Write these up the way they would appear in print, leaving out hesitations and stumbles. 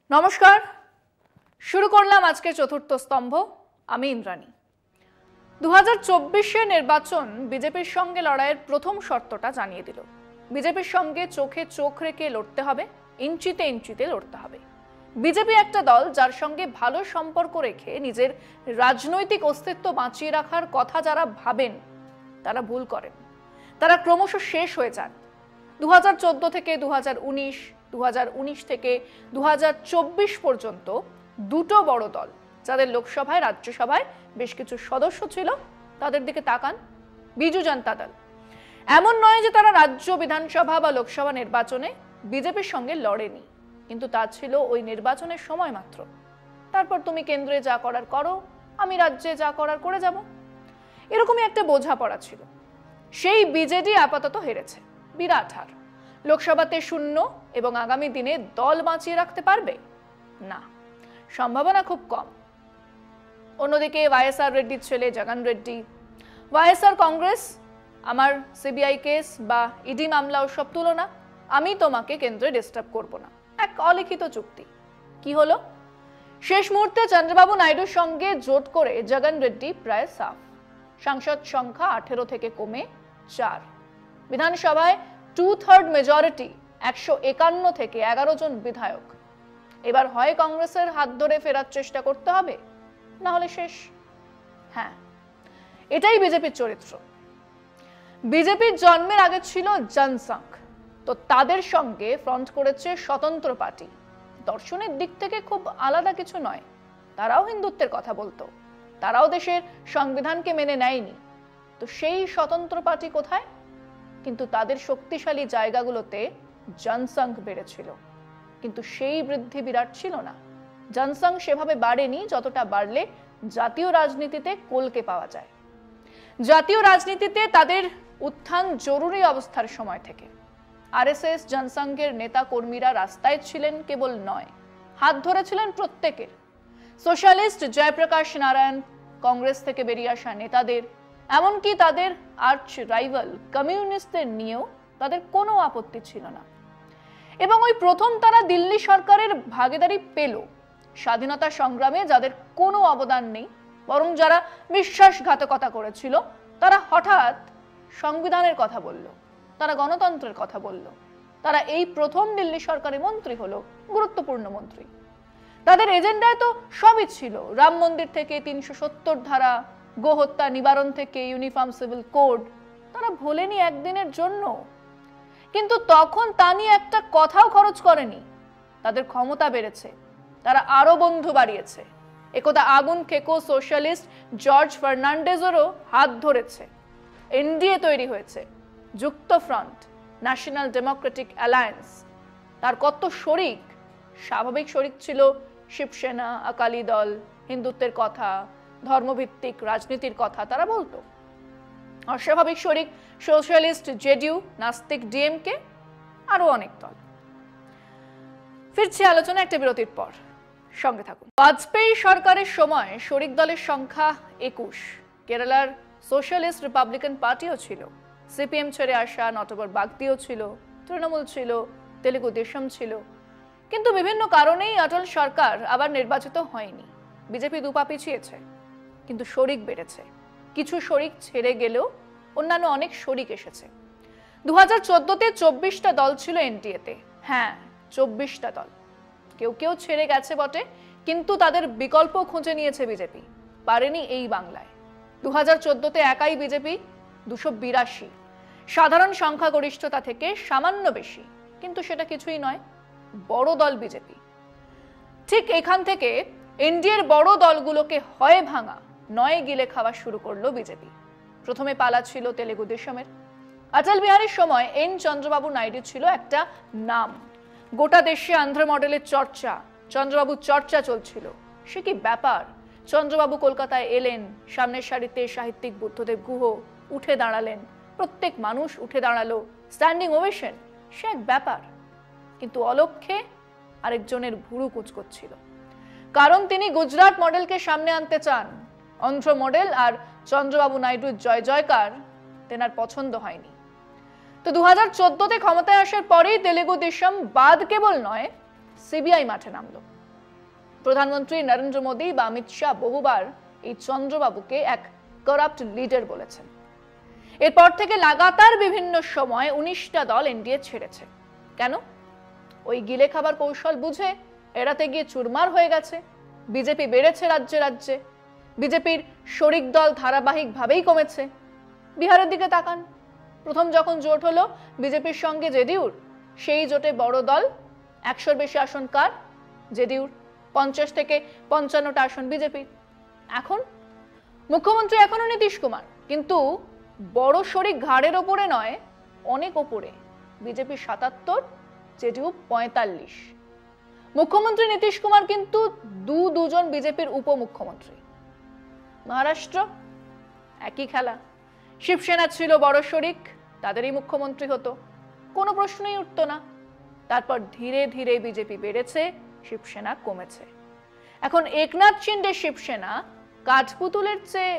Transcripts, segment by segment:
নমস্কার, শুরু করলাম আজকে চতুর্থ স্তম্ভ। আমি ইন্দ্রাণী। 2024 নির্বাচন বিজেপির সঙ্গে লড়াইয়ের প্রথম শর্তটা জানিয়ে দিল। বিজেপির সঙ্গে চোখে চোখ রেখে লড়তে হবে, ইঞ্চিতে ইঞ্চিতে লড়তে হবে। বিজেপি একটা দল যার সঙ্গে ভালো সম্পর্ক রেখে নিজের রাজনৈতিক অস্তিত্ব বাঁচিয়ে রাখার কথা যারা ভাবেন তারা ভুল করেন, তারা ক্রমশ শেষ হয়ে যান। 2014 থেকে 2019, 2019 থেকে 2024 পর্যন্ত দুটো বড় দল যাদের লোকসভায় রাজ্যসভায় বেশ কিছু সদস্য ছিল তাদের দিকে তাকান। বিজু জনতা দল এমন নয় যে তারা রাজ্য বিধানসভা বা লোকসভা নির্বাচনে বিজেপির সঙ্গে লড়েনি, কিন্তু তা ছিল ওই নির্বাচনের সময় মাত্র। তারপর তুমি কেন্দ্রে যা করার করো, আমি রাজ্যে যা করার করে যাব, এরকমই একটা বোঝাপড়া ছিল। সেই বিজেডি আপাতত হেরেছে, বিরাট হার। লোকসভাতে শূন্য এবং আগামী দিনে দল বাঁচিয়ে রাখতে পারবে না, সম্ভাবনা খুব কম। অন্যদিকে ওয়াইএসআর রেড্ডির ছেলে জগন রেড্ডি, ওয়াইএসআর কংগ্রেস, আমার সিবিআই কেস বা ইডি মামলা ওসব তুলনা, আমি তোমাকে কেন্দ্রে ডিস্টার্ব করব না, এক অলিখিত চুক্তি। কি হলো? শেষ মুহূর্তে চন্দ্রবাবু নাইডুর সঙ্গে জোট করে জগন রেড্ডি প্রায় সাফ। সাংসদ সংখ্যা 18 থেকে কমে 4। বিধানসভায় 2/3 মেজরিটি, 151 থেকে 11 জন বিধায়ক। এবার হয় কংগ্রেসের হাত ধরে ফেরার চেষ্টা করতে হবে, না হলে শেষ। হ্যাঁ, এটাই বিজেপির চরিত্র। বিজেপির জন্মের আগে ছিল জনসংঘ, তো তাদের সঙ্গে ফ্রন্ট করেছে স্বতন্ত্র পার্টি। দর্শনের দিক থেকে খুব আলাদা কিছু নয়, তারাও হিন্দুত্বের কথা বলতো, তারাও দেশের সংবিধানকে মেনে নেয়নি। তো সেই স্বতন্ত্র পার্টি কোথায়? কিন্তু তাদের শক্তিশালী জায়গাগুলোতে জনসংঘ বেড়েছিল, কিন্তু সেই বৃদ্ধি বিরাট ছিল না। জনসংঘ সেভাবে বাড়েনি যতটা বাড়লে জাতীয় রাজনীতিতে কলকে পাওয়া যায়। জাতীয় রাজনীতিতে তাদের উত্থান জরুরি অবস্থার সময় থেকে। আরএসএস জনসংঘের নেতা কর্মীরা রাস্তায় ছিলেন কেবল নয়, হাত ধরেছিলেন প্রত্যেকের। সোশ্যালিস্ট জয়প্রকাশ নারায়ণ, কংগ্রেস থেকে বেরিয়ে আসা নেতাদের, এমনকি তাদের আর্চ রাইভাল কমিউনিস্টদের নিয়েও তাদের কোনো আপত্তি ছিল না। এবং ওই প্রথম তারা দিল্লি সরকারের ভাগীদারি পেল। স্বাধীনতা সংগ্রামে যাদের কোনো অবদান নেই, বরং যারা বিশ্বাসঘাতকতা করেছিল, তারা হঠাৎ সংবিধানের কথা বলল, তারা গণতন্ত্রের কথা বলল। তারা এই প্রথম দিল্লি সরকারের মন্ত্রী হলো, গুরুত্বপূর্ণ মন্ত্রী। তাদের এজেন্ডায় তো সবই ছিল, রাম মন্দির থেকে 370 ধারা, গোহত্যা নিবারণ থেকে ইউনিফর্ম সিভিল কোড। তারা ভোলেনি একদিনের জন্য, কিন্তু তখন তা নিয়ে একটা কথাও খরচ করেনি। তাদের ক্ষমতা বেড়েছে, তারা আরো বন্ধু বাড়িয়েছে। একদা আগুন খেকো সোশ্যালিস্ট জর্জ ফার্নান্ডেজেরও হাত ধরেছে। এনডিএ তৈরি হয়েছে, যুক্ত ফ্রন্ট, ন্যাশনাল ডেমোক্রেটিক অ্যালায়েন্স। তার কত শরিক, স্বাভাবিক শরিক ছিল শিবসেনা, আকালি দল, হিন্দুত্বের কথা, ধর্মভিত্তিক রাজনীতির কথা তারা বলতো। অস্বাভাবিক শরিক সোশ্যালিস্ট জেডিইউ, নাস্তিক ডিএমকে, আরো অনেক দল। ফিরছি আলোচনা একটা বিরতির পর, সঙ্গে থাকুন। বাজপেয়ী সরকারের সময় শরিক দলের সংখ্যা 21। কেরালার সোশ্যালিস্ট রিপাবলিকান পার্টিও ছিল, সিপিএম ছেড়ে আসা নটবর বাগদিও ছিল, তৃণমূল ছিল, তেলুগু দেশম ছিল। কিন্তু বিভিন্ন কারণেই অটল সরকার আবার নির্বাচিত হয়নি। বিজেপি দুপা পিছিয়েছে, কিন্তু শরিক বেড়েছে। কিছু শরিক ছেড়ে গেলেও অন্যান্য অনেক শরিক এসেছে। 2014-তে 24টা দল ছিল এনডিএতে। হ্যাঁ, 24টা দল। কেউ কেউ ছেড়ে গেছে বটে, কিন্তু তাদের বিকল্প খুঁজে নিয়েছে বিজেপি, পারেনি এই বাংলায়। 2014-তে একাই বিজেপি 282, সাধারণ সংখ্যাগরিষ্ঠতা থেকে সামান্য বেশি, কিন্তু সেটা কিছুই নয়, বড় দল বিজেপি। ঠিক এখান থেকে এনডিএর বড় দলগুলোকে হয় ভাঙা নয় গিলে খাওয়া শুরু করলো বিজেপি। প্রথমে পালা ছিল তেলুগু দেশমের। অটল বিহারীর সময় এন চন্দ্রবাবু নাইডু ছিল একটা নাম। গোটা দেশে আন্ধ্র মডেলের চর্চা, চন্দ্রবাবুর চর্চা চলছিল। সে কি ব্যাপার! চন্দ্রবাবু কলকাতায় এলেন, সামনের সারিতে সাহিত্যিক বুদ্ধদেব গুহ উঠে দাঁড়ালেন, প্রত্যেক মানুষ উঠে দাঁড়ালো, স্ট্যান্ডিং ওভেশন। সে এক ব্যাপার। কিন্তু অলক্ষ্যে আরেকজনের ভুরু কুচকোচ্ছিল, কারণ তিনি গুজরাট মডেলকে সামনে আনতে চান। অন্ধ্র মডেল আর চন্দ্রবাবু নাইডুর জয় জয়কার তেনার পছন্দ হয়নি। তো 2014-তে ক্ষমতায় আসার পরেই তেলুগু দেশম বাদ কেবল নয়, সিবিআই মাঠে নামলো। প্রধানমন্ত্রী নরেন্দ্র মোদী বা অমিত শাহ বহুবার এই চন্দ্রবাবুকে এক করাপ্ট লিডার বলেছেন। এরপর থেকে লাগাতার বিভিন্ন সময় 19টা দল এনডিএ ছেড়েছে। কেন? ওই গিলে খাবার কৌশল বুঝে এড়াতে গিয়ে চুরমার হয়ে গেছে। বিজেপি বেড়েছে রাজ্যে রাজ্যে, বিজেপির শরিক দল ধারাবাহিকভাবেই কমেছে। বিহারের দিকে তাকান, প্রথম যখন জোট হলো বিজেপির সঙ্গে জেডিইউর, সেই জোটে বড় দল 100-র বেশি আসন কার? জেডিইউর। 50 থেকে 55টা আসন বিজেপির। এখন মুখ্যমন্ত্রী এখনো নীতিশ কুমার, কিন্তু বড় শরিক ঘাড়ের ওপরে নয়, অনেক ওপরে। BJP 77, JDU 45। মুখ্যমন্ত্রী নীতিশ কুমার কিন্তু দুজন বিজেপির উপমুখ্যমন্ত্রী। মহারাষ্ট্র একই খেলা। শিবসেনা ছিল বড় শরিক, তাদেরই মুখ্যমন্ত্রী হতো, কোনো প্রশ্নই উঠতো না। তারপর ধীরে ধীরে বিজেপি বেড়েছে, শিবসেনা কমেছে। এখন একনাথ শিন্ডে শিবসেনা কাঠপুতুলের চেয়ে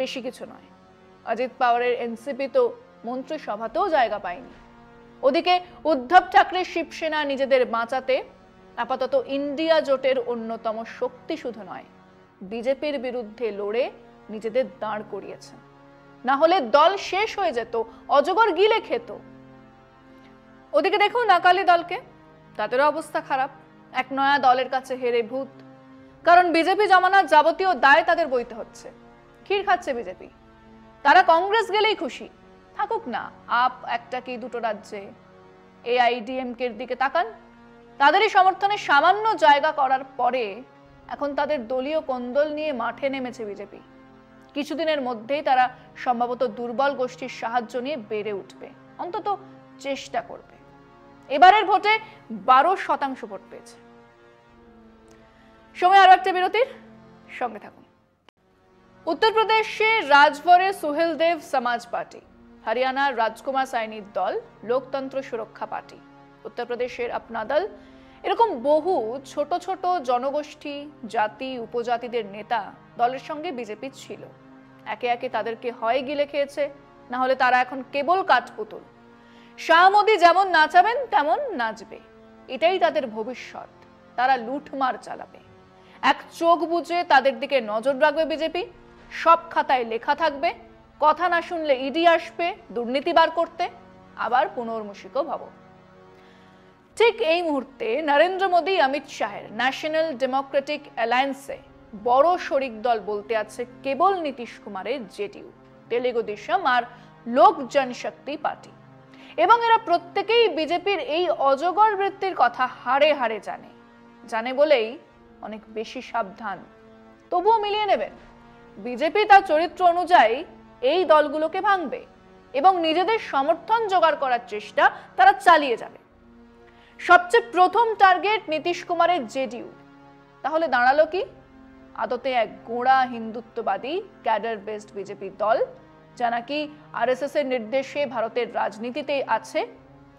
বেশি কিছু নয়। অজিত পাওয়ারের এনসিপি তো মন্ত্রিসভাতেও জায়গা পায়নি। ওদিকে উদ্ধব ঠাকরে শিবসেনা নিজেদের বাঁচাতে আপাতত ইন্ডিয়া জোটের অন্যতম শক্তি শুধু নয়, বিজেপির বিরুদ্ধে লড়ে নিজেদের দাঁড় করিয়েছেন। না হলে দল শেষ হয়ে যেত, অজগর গিলে খেত। ওদিকে দেখুন আকালি দলকে, তাদেরও অবস্থা খারাপ। এক নয়া দলের কাছে হেরে ভূত। কারণ বিজেপি জমানার যাবতীয় দায় তাদের বইতে হচ্ছে। ক্ষীর খাচ্ছে বিজেপি। তারা কংগ্রেস গেলেই খুশি, থাকুক না আপ একটা কি দুটো রাজ্যে। এআইডিএমকের দিকে তাকান, তাদেরই সমর্থনে সামান্য জায়গা করার পরে এখন তাদের দলীয় কোন্দল নিয়ে মাঠে নেমেছে বিজেপি। কিছুদিনের মধ্যেই তারা সম্ভবত দুর্বল গোষ্ঠীর সাহায্য নিয়ে বেড়ে উঠবে, অন্তত চেষ্টা করবে। এবারের ভোটে 12% ভোট পেয়েছে। সময় আরো একটা বিরতির, সঙ্গে থাকুন। উত্তরপ্রদেশে রাজভরে সুহেলদেব সমাজ পার্টি, হরিয়ানার রাজকুমার সাইনির দল লোকতন্ত্র সুরক্ষা পার্টি, উত্তরপ্রদেশের আপনা দল, এরকম বহু ছোট ছোট জনগোষ্ঠী, জাতি, উপজাতিদের নেতা দলের সঙ্গে বিজেপি ছিল। একে একে তাদেরকে হয় গিলে খেয়েছে, না হলে তারা এখন কেবল কাঠপুতুল। শাহ মোদী যেমন নাচাবেন তেমন নাচবে, এটাই তাদের ভবিষ্যৎ। তারা লুটমার চালাবে। এক চোখ বুজে তাদের দিকে নজর রাখবে বিজেপি। সব খাতায় লেখা থাকবে, কথা না শুনলে ইডি আসবে দুর্নীতি বার করতে, আবার পুনর্মূষিকও ভব। ঠিক এই মুহূর্তে নরেন্দ্র মোদী অমিত শাহের ন্যাশনাল ডেমোক্রেটিক অ্যালায়েন্সে বড় শরিক দল বলতে আছে কেবল নীতিশ কুমারের জেডিইউ, তেলেগু দেশম আর লোক জনশক্তি পার্টি। এবং এরা প্রত্যেকেই বিজেপির এই অজগর বৃত্তির কথা হাড়ে হাড়ে জানে বলেই অনেক বেশি সাবধান। তবুও মিলিয়ে নেবেন, বিজেপি তার চরিত্র অনুযায়ী এই দলগুলোকে ভাঙবে এবং নিজেদের সমর্থন জোগাড় করার চেষ্টা তারা চালিয়ে যাবে। সবচেয়ে প্রথম টার্গেট নীতিশ কুমারের জেডিইউ। তাহলে দাঁড়ালো কি? আদতে এক গোঁড়া হিন্দুত্ববাদী ক্যাডার বেসড বিজেপি দল, যা নাকি আরএসএস এর নির্দেশে ভারতের রাজনীতিতে আছে।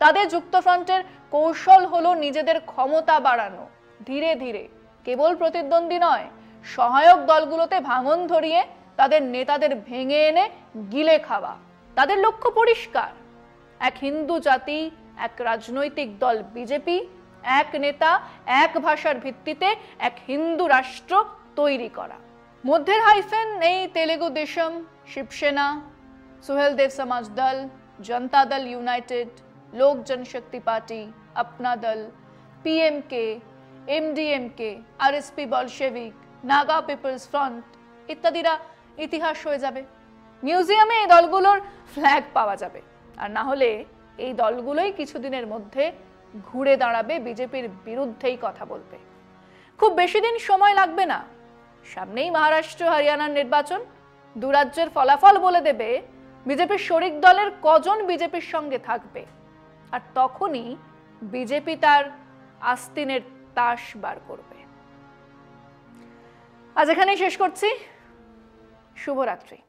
তাদের যুক্তফ্রন্টের কৌশল হলো নিজেদের ক্ষমতা বাড়ানো, ধীরে ধীরে, কেবল প্রতিদ্বন্দ্বী নয়, সহায়ক দলগুলোতে ভাঙন ধরিয়ে তাদের নেতাদের ভেঙে এনে গিলে খাওয়া। তাদের লক্ষ্য পরিষ্কার, এক হিন্দু জাতি, এক রাজনৈতিক দল বিজেপি, এক নেতা, এক ভাষার ভিত্তিতে এক হিন্দু রাষ্ট্র তৈরি করা। মধ্যের হাইফেন এই তেলেগু দেশম, শিবসেনা, সুহেলদেব সমাজ দল, জনতা দল ইউনাইটেড, লোক জনশক্তি party, Apna Dal, PMK, MDMK, RSP Bolshevik, Naga people's front ইত্যাদিরা ইতিহাস হয়ে যাবে। মিউজিয়ামে এই দলগুলোর ফ্ল্যাগ পাওয়া যাবে। আর না হলে এই দলগুলোই কিছুদিনের মধ্যে ঘুরে দাঁড়াবে বিজেপির বিরুদ্ধেই কথা বলবে। খুব বেশি দিন সময় লাগবে না, সামনেই মহারাষ্ট্র, হরিয়ানার নির্বাচন। দু রাজ্যের ফলাফল বলে দেবে বিজেপির শরিক দলের কজন বিজেপির সঙ্গে থাকবে। আর তখনই বিজেপি তার আস্তিনের তাস বার করবে। আজ এখানেই শেষ করছি। শুভরাত্রি।